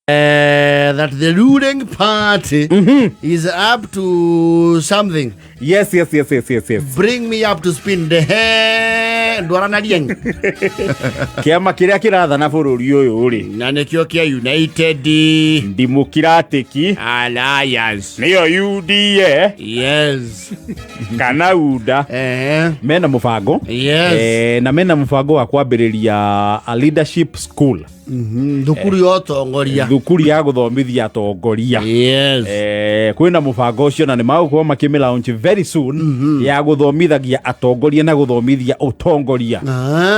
that the ruling party is up to something. Yes. Bring me up to speed. Ndwarana rieng. Kiama kiria kirathana bururi uyu ri. Na nikio kia United Democratic Alliance. Niyo UDA. Yes. Kana UDA. Mena mubango. Yes. Na mena mubango wa kwambiriria a leadership school. Thukuru ya utongoria. Thukuru ya guthomithia atongoria. Yes. Kwina mubango ucio na ni magũkorwo makimilaunch very soon ya guthomithagia atongoria na guthomithia utongoria.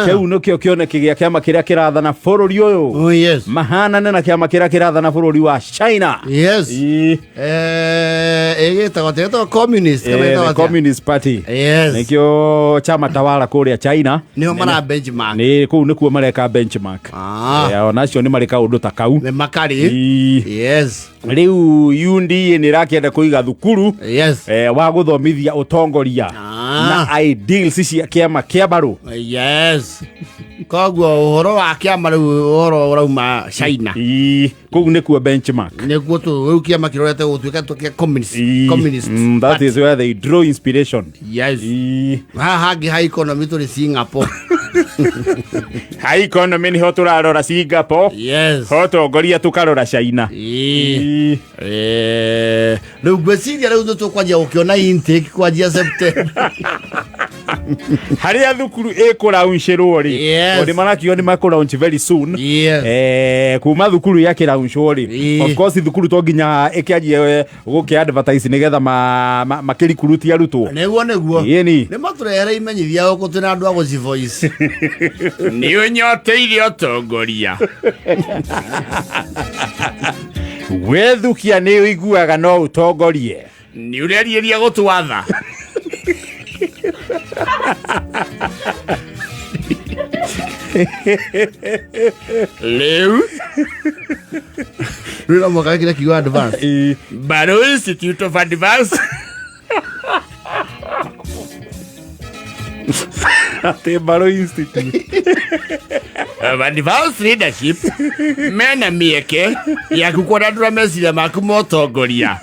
Keu nokio kioneki gia kiama kiria kirathana bururi uyu. Oh yes. Mahanane na kiama kiria kirathana bururi wa China. Yes. Egetagoteto communist. The Communist Party. Yes. Nikio chama tawala kuria China. Nio mara benchmark. Ni kuu nikuo mareka benchmark. Onacio ni mareka undu ta kau. Ne makari. Yes. Riu UDA ni rakienda kuiga thukuru. Yes. Wa guthomithia utongoria. Na ideals cia kiama kia baru. Yes. Koguo uhoro wa kiama riu uhoro urauma China. Kuu nikuo benchmark. Nikuo tu kiama kirorete gutuika tu kia communist. That is where they draw inspiration. Yes. Hagi high economy to Singapore. High economy ni ho turarora Singapore. Yes. Ho tongoria tukarora China. Riu gweciria riu tukwanjia gukiona intake kwanjia September. Haria thukuru ikuraunchirwo ri. Odi marakio ni makuraunch very soon. Kuma thukuru yake raunchwo ri. Of course thukuru to nginya ikianjie guki advertise nigetha makirikuruti arutwo. Neguo. Ni maturere imenyithia guku tuna andu ago voice. Ni unyoteire utongoria. Wethukia ni uiguaga no utongorie. Ni ureriria gutwatha. Leu Rila mwaka kila kiwa advance Baro Institute of Advance Ate Baro Institute of Advanced Leadership Mena mieke ya kukwada dura mesile makumotongoria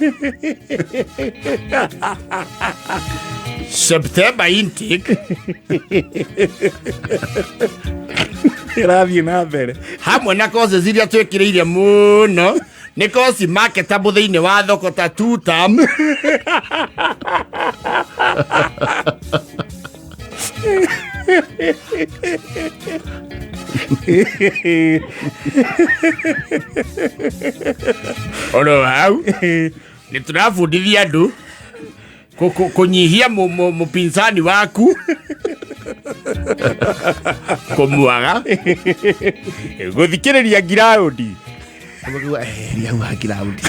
September intake Rathi na mbere hamwe na koze ziria twekiriire muno ni kozi marketable thiini wa thoko ta two term Oro hau ni turafundithia andu kunyihia mupinzani waku kumwaga guthikiriria ground ya wa ground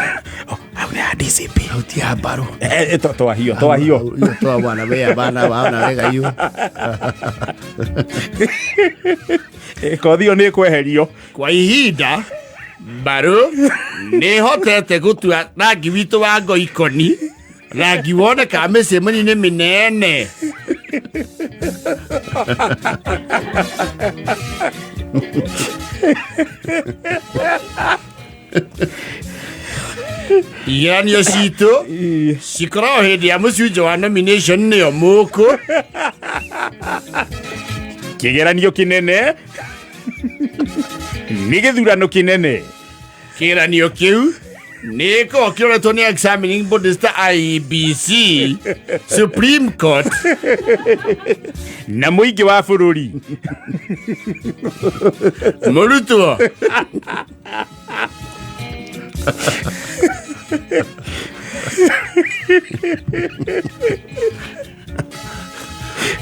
Auna DCP utia baro toa hiyo toa bana wega hiyo kothio ni kweherio kwa ihinda baro ni hotete gutua rangi witu wa ngoikoni rangi wone ka mecemani ni minene Iranio cito Sikoro hindi ya musujo wa nomination ni o muku kigeranio kinene ni githurano kinene kigeranio kiu Niko kioretwo ni examining body sta IBC Supreme Court na muingi wa bururi Murutwo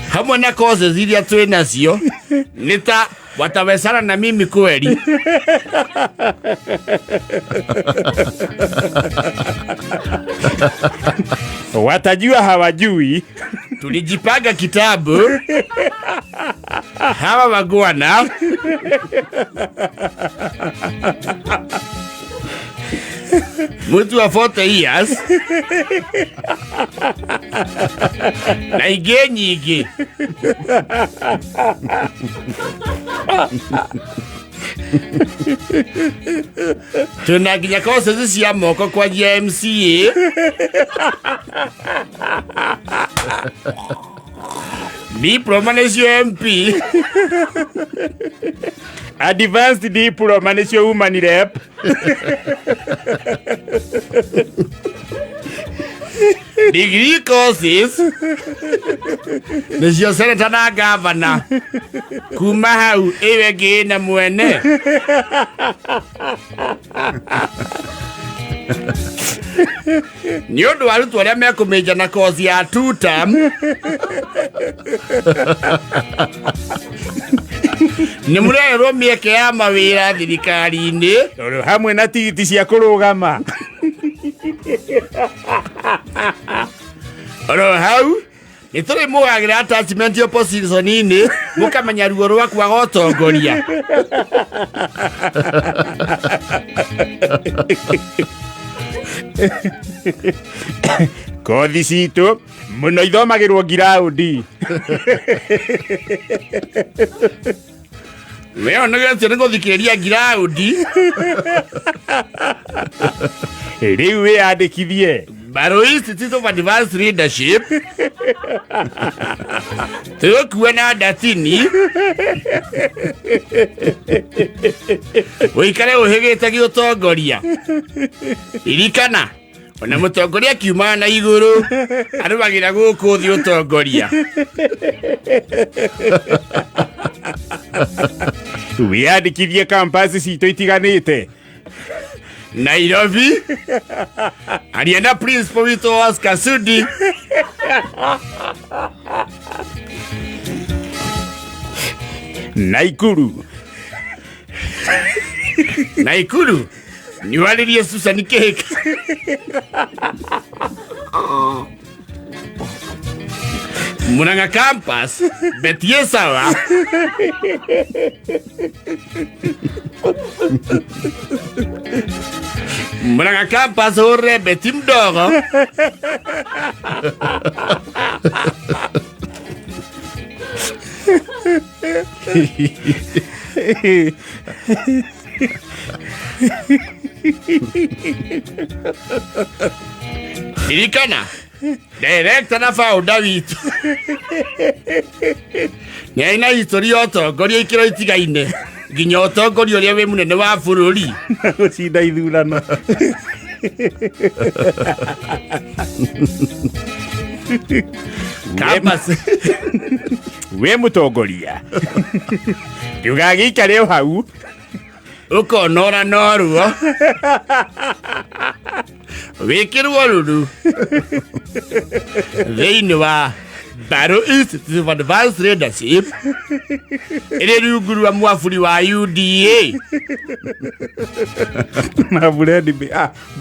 hamwe na koze ziria twe nacio nita watawezana na mimi kweli watajua hawajui tulijipanga kitabu hawa wagwana mtu wa 40 years na inge nyingi tunaginya kosa cia moko kwa MCA diploma nĩcio MP advanced diploma nĩcio human rep degree courses nĩcio seneta na governor kuma hau iwe ngĩna mwene nĩ ũndũ arutwo arĩa mekũmĩnja na kosi ya 2 term nĩ mũrerwo mĩeke ya mawĩra thirikari-inĩ hamwe na tigiti cia kũrũgama oro hau nĩ tũrĩ mũgagĩra attachment opposition-inĩ mũkamenya ruo rwa kwaga ũtongoria kothi citũ mũno ithomagĩrwo ngiraundi weo nĩgetio nĩ gũthikĩrĩria ngiraundi rĩu wĩyandĩkithie Baro Institute of Advanced Leadership tũgũkua na ndatini ũikare ũhĩgĩte gĩũtongoria irikana ona mũtongoria kiuma na igũrũ arũmagĩra gũkũ thĩ ũtongoria wĩyandĩkithie kampasi citũ itiganĩte Nairobi alienda principal witũ Oscar Sudi Naikuru ni walirie Susan Cake Murang'a campus betie sawa Murang'a campus ore beti mdogo Irikana director na founder witu nĩ aina historia ũtongoria ikĩro itigaine nginya ũtongoria ũrĩa wĩ mũnene wa bũrũri gũcinda ithurano wĩ mũtongoria ndũgagĩikare o hau ũkonora noruo wĩkĩrwo ruru thĩinĩ wa Baro Institute of Advanced Leadership ĩrĩ rungu rwa mwaburi wa UDA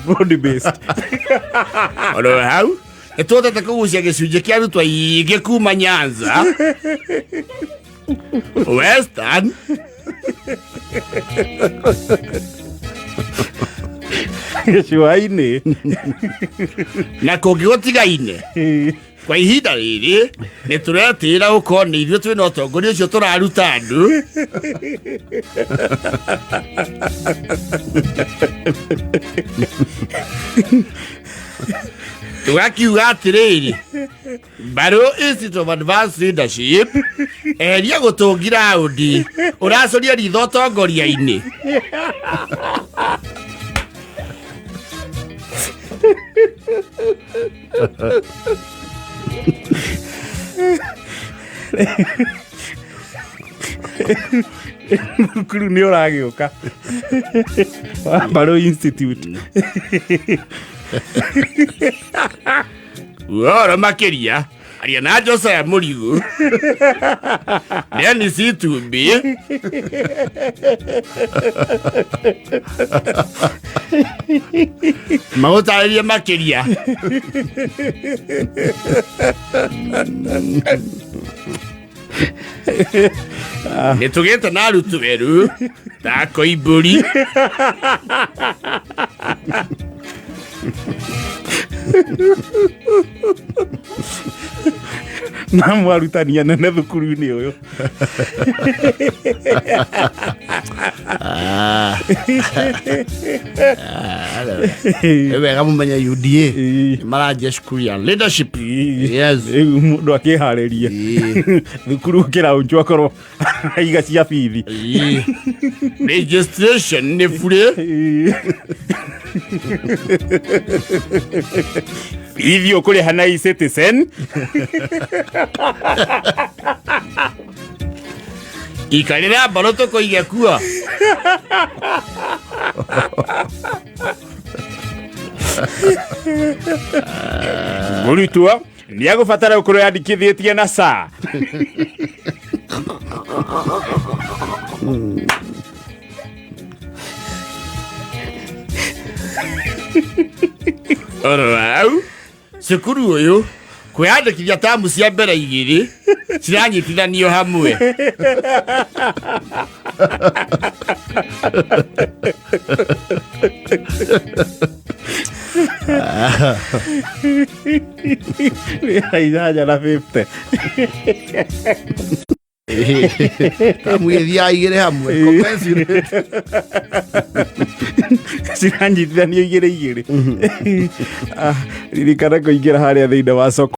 broad based oro hau nĩtũhotete kũgucia gĩcunjĩ kĩa arutwo aingĩ kuma Nyanza Western gĩcũa-inĩ na kũngĩ gũtigaine kwa ihinda rĩrĩ nĩ tũretĩĩra gũkorwo nĩ ithuĩ twĩna ũtongoria ũcio tũraruta andũ tugakiuga atĩrĩrĩ Baro Institute of Advanced Leadership eheria gũtũngira ũndi ũracoria ritho ũtongoria-inĩ thukuru nĩ ũragĩũka Baro Institute Uoro makĩria aria na Joseph Mũrigu Dennis Itumbi magũtarĩrie makĩria nĩtũgĩte na arutu erũ ta Koimbũri na mwarutania nene thukuru-inĩ ũyũ. Wega mũmenye UDA maranjia cukuru ya leadership. Yes. Mũndũ akĩharĩria thukuru kĩraunjwo akorwo iga cia bithi. Registration nĩ free. Bithi ũkũrĩha na e-Citizen. Ikarĩra mbaro tũkũige kuo. Mũrutwo nĩ agũbatara gũkorwo yandĩkithĩtie na SHA. Orau cukuru ũyũ kwĩyandĩkithia tamu cia mbere 2 ciranyitithanio hamwe. Aidha na 50. Tamu ithia 2 hamwe. Ciranyitithanio 2. Ririkana kũingĩra harĩa thĩinĩ wa soko.